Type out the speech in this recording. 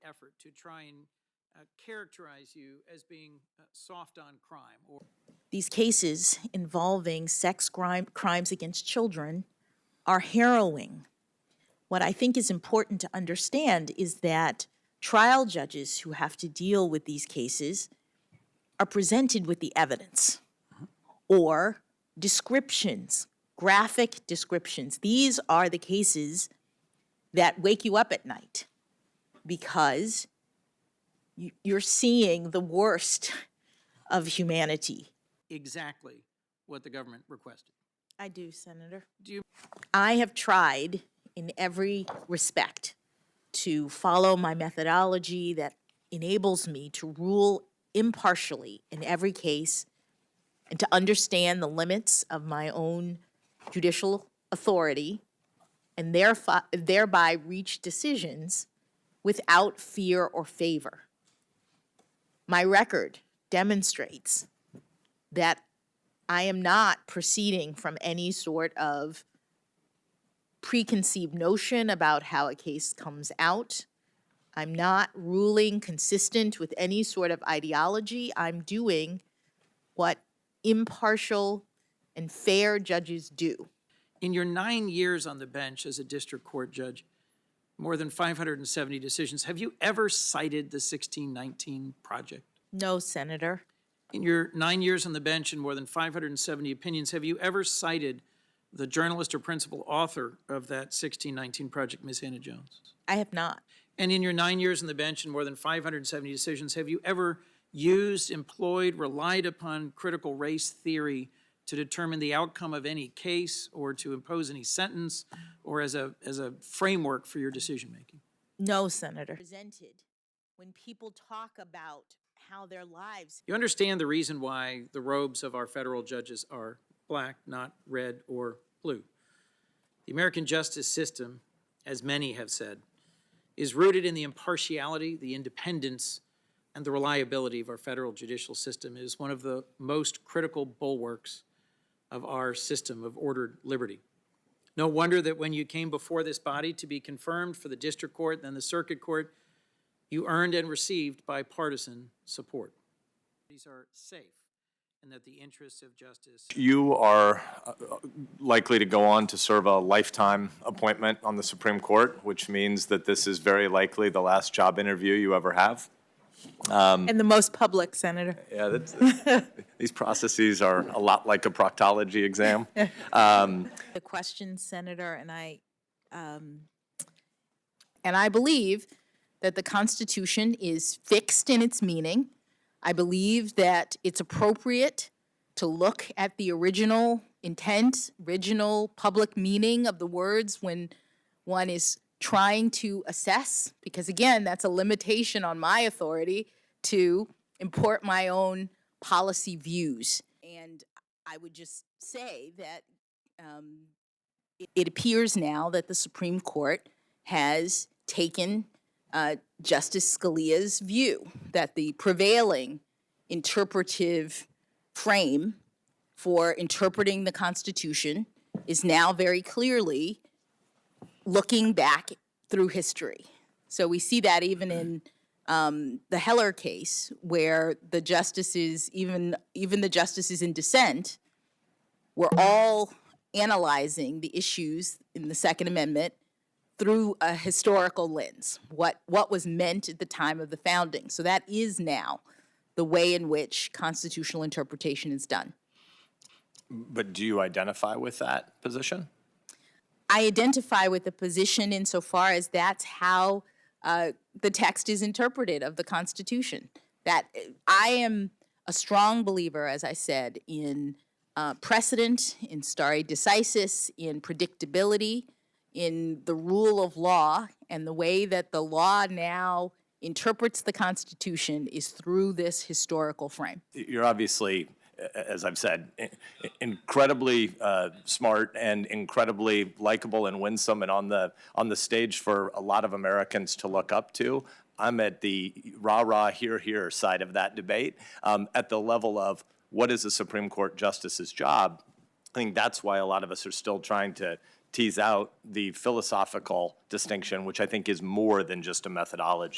effort to try and characterize you as being soft on crime. These cases involving sex crimes against children are harrowing. What I think is important to understand is that trial judges who have to deal with these cases are presented with the evidence or descriptions, graphic descriptions. These are the cases that wake you up at night because you're seeing the worst of humanity. Exactly what the government requested. I do, Senator. Do you? I have tried in every respect to follow my methodology that enables me to rule impartially in every case and to understand the limits of my own judicial authority and thereby reach decisions without fear or favor. My record demonstrates that I am not proceeding from any sort of preconceived notion about how a case comes out. I'm not ruling consistent with any sort of ideology. I'm doing what impartial and fair judges do. In your 9 years on the bench as a district court judge, more than 570 decisions, have you ever cited the 1619 project? No, Senator. In your 9 years on the bench and more than 570 opinions, have you ever cited the journalist or principal author of that 1619 project, Ms. Hannah Jones? I have not. And in your 9 years on the bench and more than 570 decisions, have you ever used, employed, relied upon critical race theory to determine the outcome of any case or to impose any sentence or as a framework for your decision-making? No, Senator. Presented when people talk about how their lives... You understand the reason why the robes of our federal judges are black, not red or blue. The American justice system, as many have said, is rooted in the impartiality, the independence, and the reliability of our federal judicial system. It is one of the most critical bulwarks of our system of ordered liberty. No wonder that when you came before this body to be confirmed for the district court, then the circuit court, you earned and received bipartisan support. These are safe and that the interests of justice... You are likely to go on to serve a lifetime appointment on the Supreme Court, which means that this is very likely the last job interview you ever have. And the most public, Senator. Yeah, these processes are a lot like a proctology exam. The question, Senator, and I believe that the Constitution is fixed in its meaning. I believe that it's appropriate to look at the original intent, original public meaning of the words when one is trying to assess, because again, that's a limitation on my authority to import my own policy views. And I would just say that it appears now that the Supreme Court has taken Justice Scalia's view that the prevailing interpretive frame for interpreting the Constitution is now very clearly looking back through history. So we see that even in the Heller case, where the justices, even the justices in dissent, were all analyzing the issues in the Second Amendment through a historical lens, what was meant at the time of the founding. So that is now the way in which constitutional interpretation is done. But do you identify with that position? I identify with the position insofar as that's how the text is interpreted of the Constitution. That I am a strong believer, as I said, in precedent, in stare decisis, in predictability, in the rule of law, and the way that the law now interprets the Constitution is through this historical frame. You're obviously, as I've said, incredibly smart and incredibly likable and winsome and on the stage for a lot of Americans to look up to. I'm at the rah-rah, hear side of that debate. At the level of what is a Supreme Court justice's job, I think that's why a lot of us are still trying to tease out the philosophical distinction, which I think is more than just a methodology.